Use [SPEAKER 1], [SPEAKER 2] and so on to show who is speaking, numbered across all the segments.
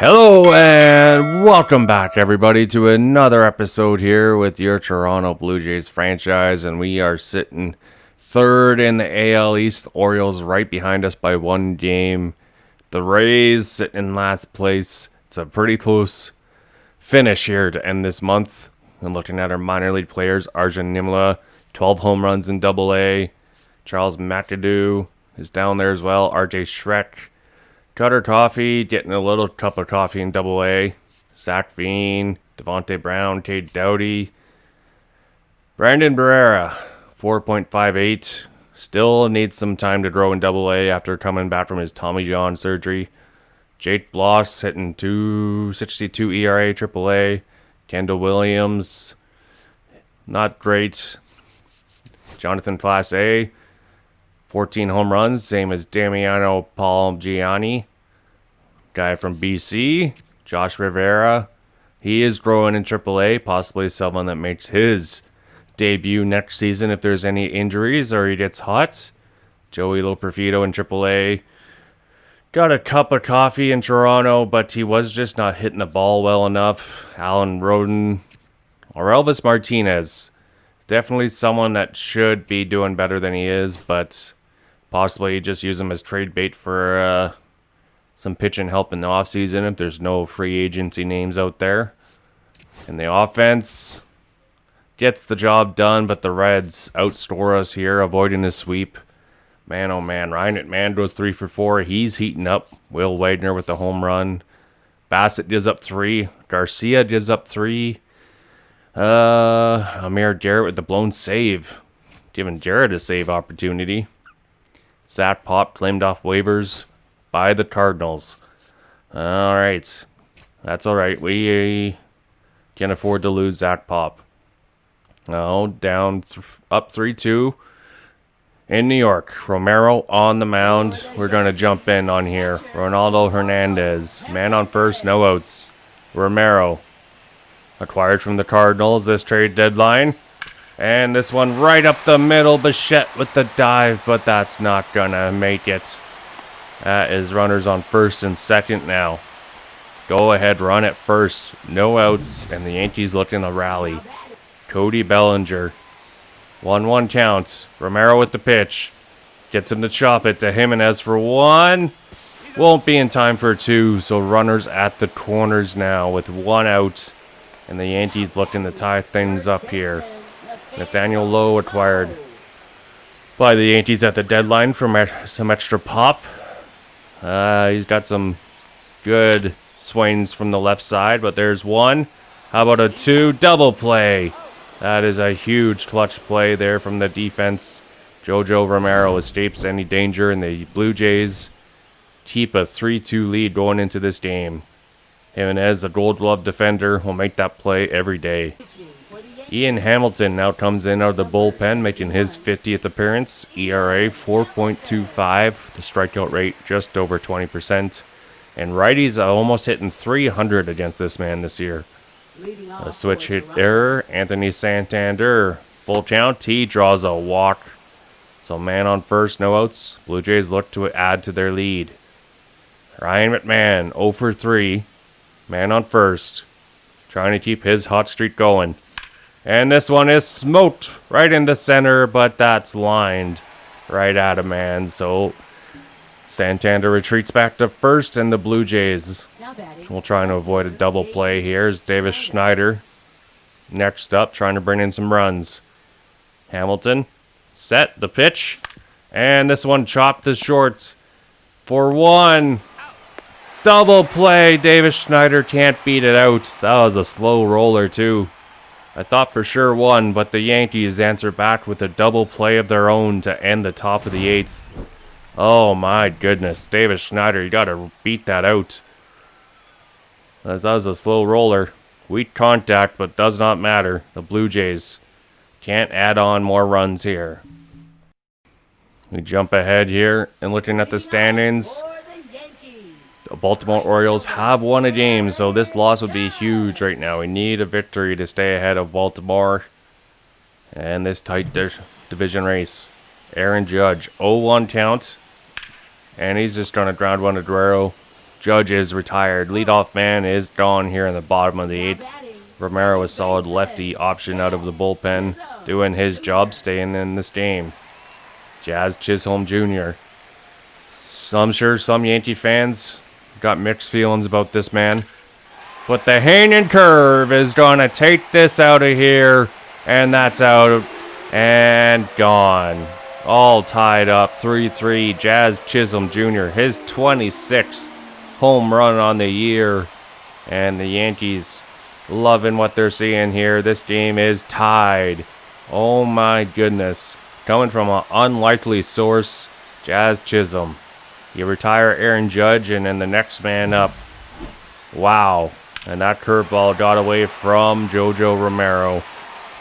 [SPEAKER 1] Hello and welcome back, everybody, to another episode here with your Toronto Blue Jays franchise, and we are sitting third in the AL East. Orioles right behind us by one game. The Rays sitting in last place. It's a pretty close finish here to end this month. And looking at our minor league players, Arjun Nimla, 12 home runs in Double-A. Charles McAdoo is down there as well. RJ Schreck. Cutter Coffee, getting a little cup of coffee in Double-A. Zach Veen, Devontae Brown, Tate Doughty. Brandon Barrera, 4.58. Still needs some time to grow in Double-A after coming back from his Tommy John surgery. Jake Bloss hitting 2.62 ERA, Triple-A. Kendall Williams, not great. Jonathan Class A, 14 home runs, same as Damiano Palmigiani, guy from BC. Josh Rivera, he is growing in AAA, possibly someone that makes his debut next season if there's any injuries or he gets hot. Joey Loperfido in AAA. Got a cup of coffee in Toronto, but he was just not hitting the ball well enough. Alan Roden or Elvis Martinez, definitely someone that should be doing better than he is, but possibly just use him as trade bait for some pitching help in the offseason if there's no free agency names out there. And the offense gets the job done, but the Reds outscore us here, avoiding the sweep. Man, oh man, Ryan McMahon goes 3 for 4. He's heating up. Will Wagner with the home run. Bassett gives up 3. Garcia gives up 3. Amir Garrett with the blown save, giving Jarrett a save opportunity. Zach Pop claimed off waivers by the Cardinals. All right. That's all right. We can afford to lose Zach Pop. Now, up 3-2 in New York. Romero on the mound. We're going to jump in on here. Ronaldo Hernandez. Man on first, no outs. Romero, acquired from the Cardinals this trade deadline. And this one right up the middle. Bichette with the dive, but that's not going to make it. That is runners on first and second now. Go ahead, run at first. No outs, and the Yankees looking to rally. Cody Bellinger. 1-1 count. Romero with the pitch. Gets him to chop it to Jimenez for 1. Won't be in time for 2, so runners at the corners now with 1 out. And the Yankees looking to tie things up here. Nathaniel Lowe acquired by the Yankees at the deadline for some extra pop. He's got some good swings from the left side, but there's 1. How about a 2? Double play. That is a huge clutch play there from the defense. Jojo Romero escapes any danger, and the Blue Jays keep a 3-2 lead going into this game. Jimenez, a Gold Glove defender, will make that play every day. Ian Hamilton now comes in out of the bullpen, making his 50th appearance. ERA 4.25, the strikeout rate just over 20%. And righties are almost hitting 300 against this man this year. A switch hit error. Anthony Santander, full count. He draws a walk. So man on first, no outs. Blue Jays look to add to their lead. Ryan McMahon, 0 for 3. Man on first, trying to keep his hot streak going. And this one is smoked right into center, but that's lined right at a man. So Santander retreats back to first, and the Blue Jays will try to avoid a double play here. Is Davis Schneider next up, trying to bring in some runs. Hamilton, set the pitch, and this one chopped to short for 1. Double play. Davis Schneider can't beat it out. That was a slow roller too. I thought for sure 1, but the Yankees answer back with a double play of their own to end the top of the 8th. Oh my goodness. Davis Schneider, you got to beat that out. That was a slow roller. Weak contact, but does not matter. The Blue Jays can't add on more runs here. We jump ahead here and looking at the standings. The Baltimore Orioles have won a game, so this loss would be huge right now. We need a victory to stay ahead of Baltimore and this tight division race. Aaron Judge, 0-1 count, and he's just going to ground 1 to Guerrero. Judge is retired. Leadoff man is gone here in the bottom of the 8th. Romero, a solid lefty option out of the bullpen, doing his job, staying in this game. Jazz Chisholm Jr. So I'm sure some Yankee fans got mixed feelings about this man. But the hanging curve is going to take this out of here. And that's out and gone. All tied up, 3-3. Jazz Chisholm Jr., his 26th home run on the year. And the Yankees loving what they're seeing here. This game is tied. Oh my goodness. Coming from an unlikely source, Jazz Chisholm. You retire Aaron Judge, and then the next man up. Wow. And that curveball got away from Jojo Romero.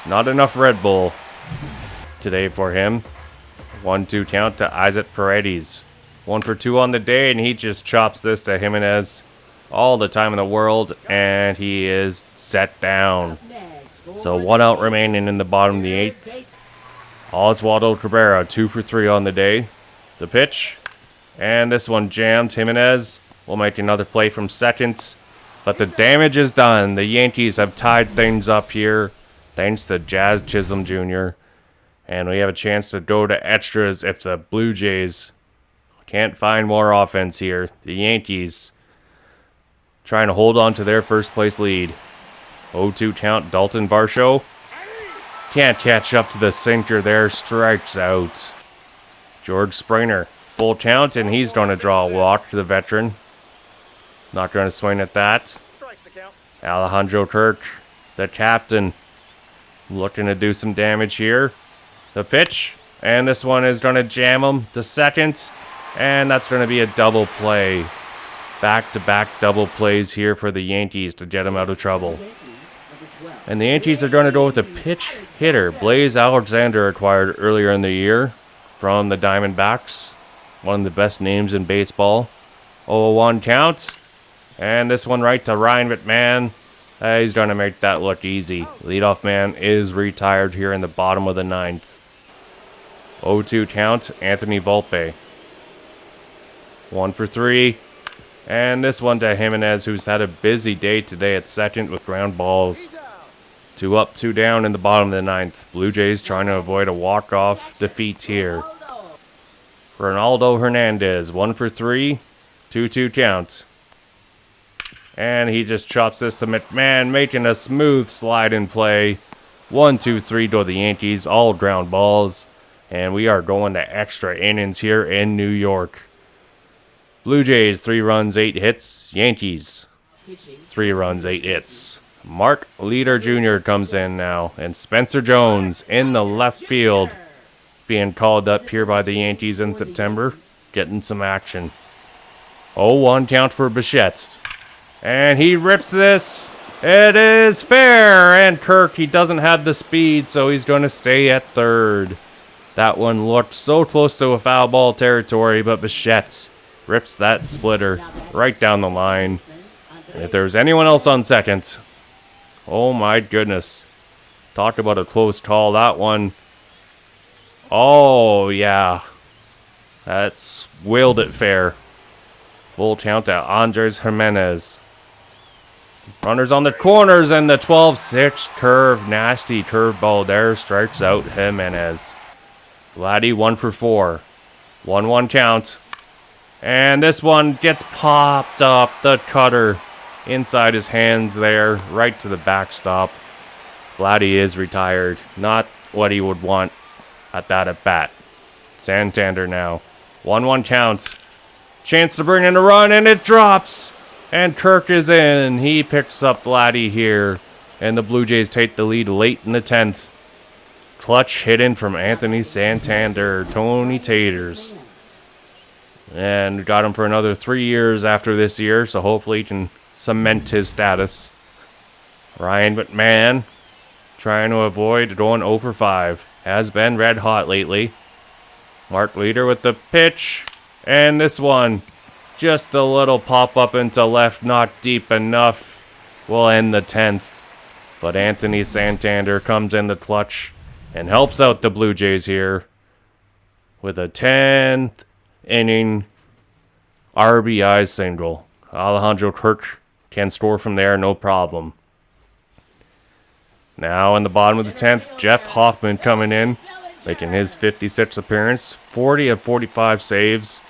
[SPEAKER 1] Not enough Red Bull today for him. 1-2 count to Isaac Paredes. 1 for 2 on the day, and he just chops this to Jimenez all the time in the world, and he is set down. So 1 out remaining in the bottom of the 8th. Oswaldo Cabrera, 2 for 3 on the day. The pitch, and this one jammed. Jimenez will make another play from second, but the damage is done. The Yankees have tied things up here, thanks to Jazz Chisholm Jr., and we have a chance to go to extras if the Blue Jays can't find more offense here. The Yankees trying to hold on to their first place lead. 0-2 count, Dalton Varsho. Can't catch up to the sinker there, strikes out. George Springer, full count, and he's going to draw a walk to the veteran. Not going to swing at that. Alejandro Kirk, the captain, looking to do some damage here. The pitch, and this one is going to jam him to second, and that's going to be a double play. Back-to-back double plays here for the Yankees to get him out of trouble. And the Yankees are going to go with the pitch hitter, Blaze Alexander, acquired earlier in the year from the Diamondbacks. One of the best names in baseball. 0-1 count. And this one right to Ryan McMahon. He's going to make that look easy. Leadoff man is retired here in the bottom of the 9th. 0-2 count, Anthony Volpe. 1 for 3. And this one to Jimenez, who's had a busy day today at second with ground balls. 2 up, 2 down in the bottom of the 9th. Blue Jays trying to avoid a walk-off defeat here. Ronaldo Hernandez, 1 for 3. 2-2 count. And he just chops this to McMahon, making a smooth slide in play. 1-2-3 to the Yankees, all ground balls. And we are going to extra innings here in New York. Blue Jays, 3 runs, 8 hits. Yankees, 3 runs, 8 hits. Mark Leader Jr. comes in now. And Spencer Jones in the left field. Being called up here by the Yankees in September. Getting some action. 0-1 count for Bichette. And he rips this. It is fair. And Kirk, he doesn't have the speed, so he's going to stay at third. That one looked so close to a foul ball territory, but Bichette rips that splitter right down the line. And if there's anyone else on second, oh my goodness. Talk about a close call, that one. Oh, yeah. That's willed it fair. Full count to Andres Jimenez. Runners on the corners, and the 12-6 curve. Nasty curveball there. Strikes out Jimenez. Vladdy 1 for 4. 1-1 count. And this one gets popped up. The cutter inside his hands there. Right to the backstop. Vladdy is retired. Not what he would want at that at-bat. Santander now. 1-1 count. Chance to bring in a run, and it drops. And Kirk is in. He picks up Vladdy here. And the Blue Jays take the lead late in the 10th. Clutch hidden from Anthony Santander. Tony Taters. And got him for another 3 years after this year. So hopefully he can cement his status. Ryan McMahon trying to avoid going 0 for 5. Has been red hot lately. Mark Leader with the pitch. And this one, just a little pop-up into left, not deep enough. Will end the 10th. But Anthony Santander comes in the clutch and helps out the Blue Jays here with a 10th inning RBI single. Alejandro Kirk can score from there, no problem. Now in the bottom of the 10th, Jeff Hoffman coming in, making his 56th appearance. 40 of 45 saves,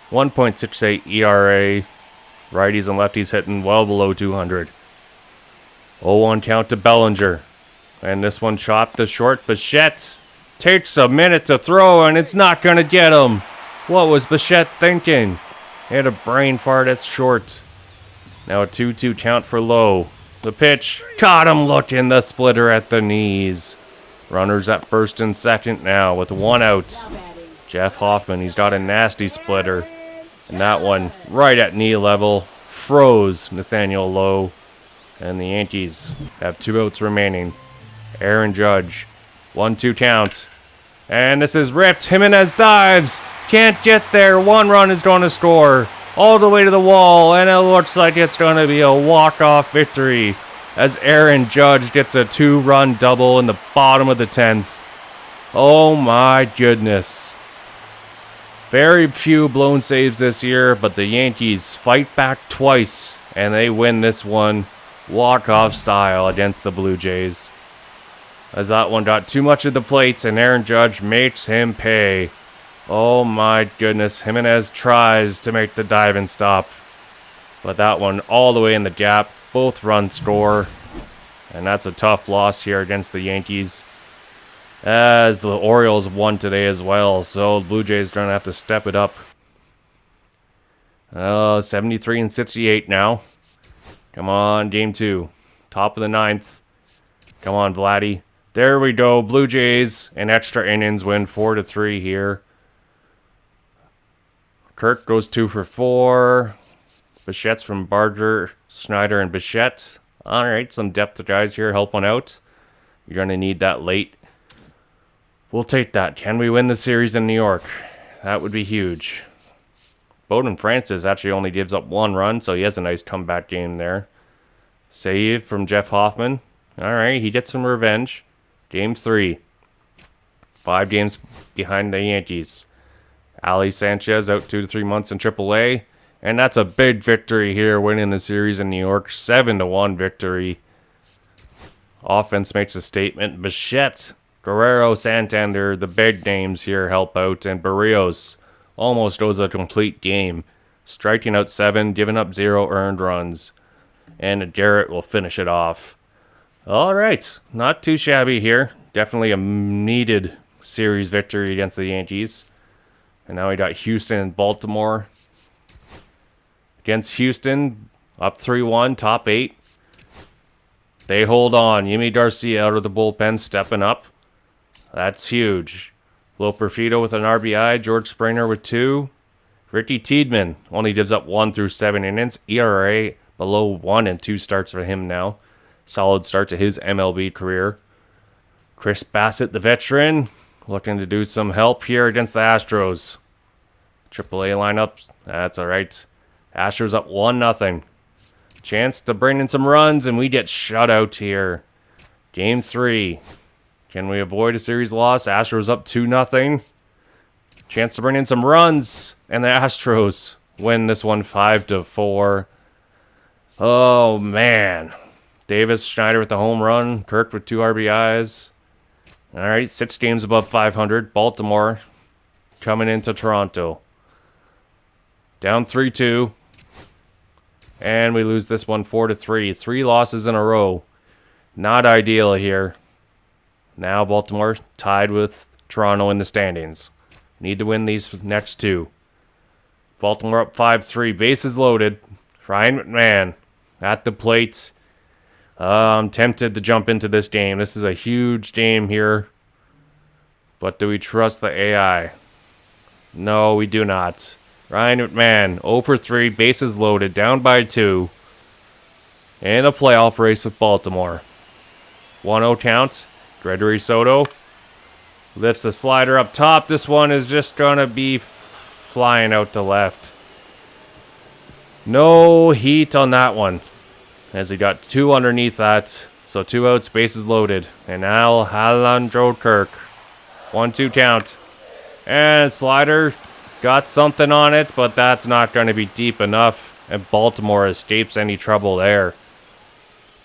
[SPEAKER 1] 1.68 ERA. Righties and lefties hitting well below 200. 0-1 count to Bellinger. And this one chopped to short. Bichette takes a minute to throw, and it's not going to get him. What was Bichette thinking? He had a brain fart at short. Now a 2-2 count for Lowe. The pitch caught him looking, the splitter at the knees. Runners at first and second now with 1 out. Jeff Hoffman, he's got a nasty splitter. And that one right at knee level froze Nathaniel Lowe. And the Yankees have 2 outs remaining. Aaron Judge, 1-2 count. And this is ripped. Jimenez dives. Can't get there. 1 run is going to score. All the way to the wall. And it looks like it's going to be a walk-off victory. As Aaron Judge gets a 2-run double in the bottom of the 10th. Oh my goodness. Very few blown saves this year. But the Yankees fight back twice. And they win this one walk-off style against the Blue Jays. As that one got too much of the plates, and Aaron Judge makes him pay. Oh my goodness, Jimenez tries to make the dive and stop. But that one all the way in the gap, both runs score. And that's a tough loss here against the Yankees. As the Orioles won today as well, so the Blue Jays are going to have to step it up. 73 and 68 now. Come on, game 2. Top of the 9th. Come on, Vladdy. There we go. Blue Jays in extra innings win 4-3 here. Kirk goes 2 for 4. Bichette's from Barger, Schneider, and Bichette. All right, some depth guys here helping out. You're going to need that late. We'll take that. Can we win the series in New York? That would be huge. Bowden Francis actually only gives up 1 run, so he has a nice comeback game there. Save from Jeff Hoffman. All right, he gets some revenge. Game 3. 5 games behind the Yankees. Ali Sanchez out 2 to 3 months in AAA. And that's a big victory here, winning the series in New York. 7-1 victory. Offense makes a statement. Bichette, Guerrero, Santander, the big names here help out. And Barrios almost goes a complete game. Striking out 7, giving up 0 earned runs. And Garrett will finish it off. All right, not too shabby here. Definitely a needed series victory against the Yankees. And now we got Houston and Baltimore. Against Houston, up 3-1, top 8. They hold on. Yimi Garcia out of the bullpen, stepping up. That's huge. Will Perfito with an RBI, George Springer with 2. Ricky Tiedemann only gives up 1 through 7 innings. ERA below 1 and 2 starts for him now. Solid start to his MLB career. Chris Bassett, the veteran, looking to do some help here against the Astros. AAA lineup, that's all right. Astros up 1-0. Chance to bring in some runs, and we get shut out here. Game 3. Can we avoid a series loss? Astros up 2-0. Chance to bring in some runs, and the Astros win this one 5-4. Oh, man. Davis, Schneider with the home run. Kirk with 2 RBIs. All right, 6 games above 500. Baltimore coming into Toronto. Down 3-2. And we lose this one 4-3. 3 losses in a row. Not ideal here. Now Baltimore tied with Toronto in the standings. Need to win these next 2. Baltimore up 5-3. Bases loaded. Ryan McMahon at the plate. I'm tempted to jump into this game. This is a huge game here. But do we trust the AI? No, we do not. Ryan McMahon, 0 for 3, bases loaded, down by 2. In a playoff race with Baltimore. 1-0 count. Gregory Soto lifts the slider up top. This one is just going to be flying out to left. No heat on that one. As he got 2 underneath that. So 2 outs, bases loaded. And now Alejandro Kirk. 1-2 count. And slider got something on it, but that's not going to be deep enough. And Baltimore escapes any trouble there.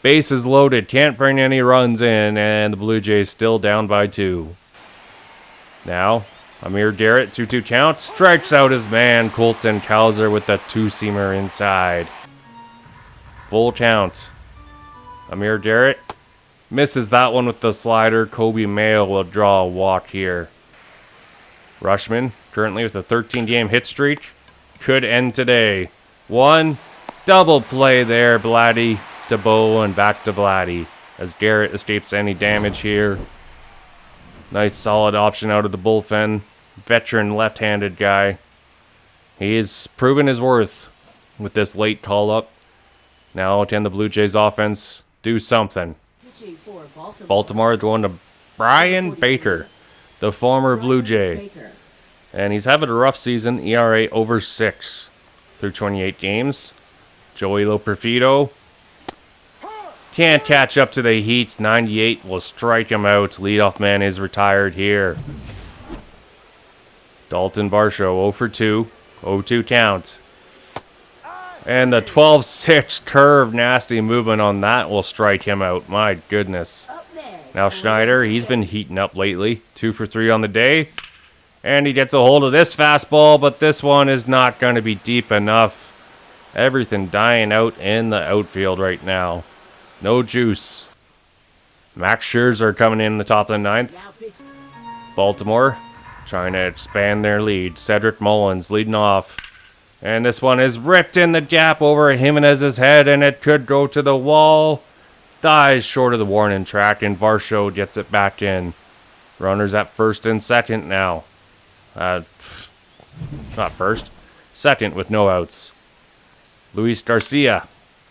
[SPEAKER 1] Base is loaded, can't bring any runs in, and the Blue Jays still down by 2. Now, Amir Garrett, 2-2 count, strikes out his man, Colton Cowser with the two-seamer inside. Full count. Amir Garrett misses that one with the slider. Kobe Mayo will draw a walk here. Rushman, currently with a 13-game hit streak, could end today. One double play there, Vladdy to Bo and back to Vladdy as Garrett escapes any damage here. Nice solid option out of the bullpen. Veteran left-handed guy. He has proven his worth with this late call-up. Now can the Blue Jays offense do something? Baltimore going to Brian Baker, the former Blue Jay. And he's having a rough season, ERA over 6 through 28 games. Joey Loperfido can't catch up to the Heat. 98 will strike him out. Leadoff man is retired here. Dalton Varsho 0 for 2. 0-2 count. And the 12-6 curve, nasty movement on that will strike him out. My goodness. Now Schneider, he's been heating up lately. 2 for 3 on the day. And he gets a hold of this fastball, but this one is not going to be deep enough. Everything dying out in the outfield right now. No juice. Max Scherzer coming in the top of the 9th. Baltimore trying to expand their lead. Cedric Mullins leading off. And this one is ripped in the gap over Jimenez's head, and it could go to the wall. Dies short of the warning track, and Varsho gets it back in. Runners at first and second now. Not first. Second with no outs. Luis Garcia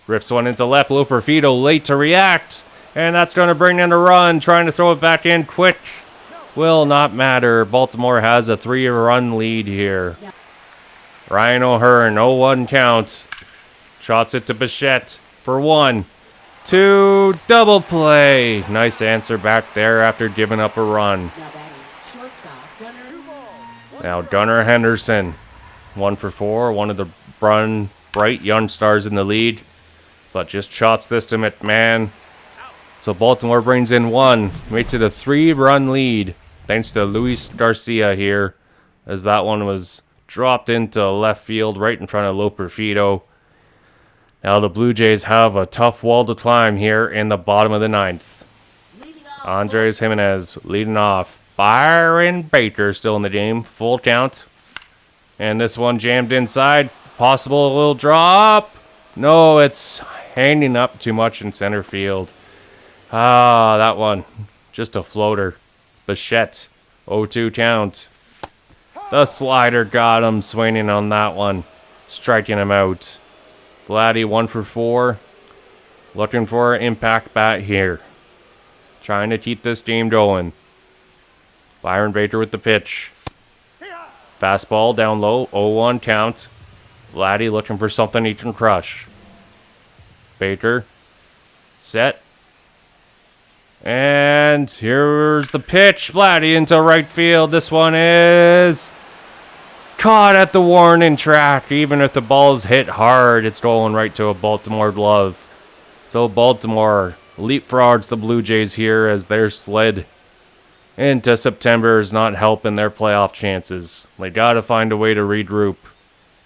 [SPEAKER 1] rips one into left. Loperfido late to react. And that's going to bring in a run. Trying to throw it back in quick. Will not matter. Baltimore has a 3-run lead here. Ryan O'Hearn, 0-1 count. Shots it to Bichette for 1. 2, double play. Nice answer back there after giving up a run. Now Gunnar Henderson, 1 for 4. One of the bright young stars in the league. But just chops this to McMahon. So Baltimore brings in 1. Makes it a 3-run lead. Thanks to Luis Garcia here. As that one was dropped into left field right in front of Loperfido. Now the Blue Jays have a tough wall to climb here in the bottom of the 9th. Andres Jimenez leading off. Byron Baker still in the game. Full count. And this one jammed inside. Possible little drop. No, it's hanging up too much in center field. Ah, that one. Just a floater. Bichette. 0-2 count. The slider got him swinging on that one. Striking him out. Vladdy 1 for 4. Looking for an impact bat here. Trying to keep this game going. Byron Baker with the pitch. Fastball down low. 0-1 count. Vladdy looking for something he can crush. Baker. Set. And here's the pitch. Vladdy into right field. This one is caught at the warning track. Even if the ball's hit hard, it's going right to a Baltimore glove. So Baltimore leapfrogs the Blue Jays here as their sled into September is not helping their playoff chances. They got to find a way to regroup.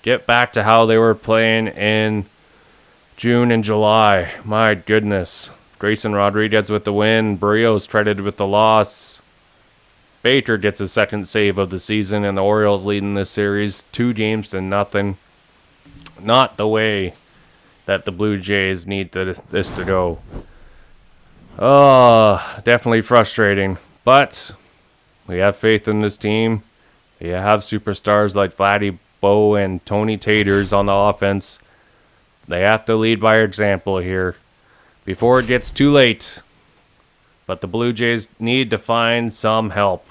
[SPEAKER 1] Get back to how they were playing in June and July. My goodness. Grayson Rodriguez with the win. Barrios credited with the loss. Baker gets his second save of the season, and the Orioles leading this series 2-0. Not the way that the Blue Jays need this to go. Oh, definitely frustrating. But we have faith in this team. You have superstars like Vladdy, Bo, and Tony Taters on the offense. They have to lead by example here before it gets too late. But the Blue Jays need to find some help.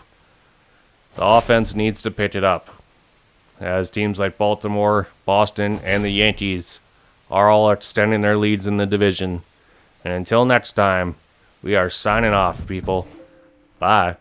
[SPEAKER 1] The offense needs to pick it up, as teams like Baltimore, Boston, and the Yankees are all extending their leads in the division. And until next time, we are signing off, people. Bye.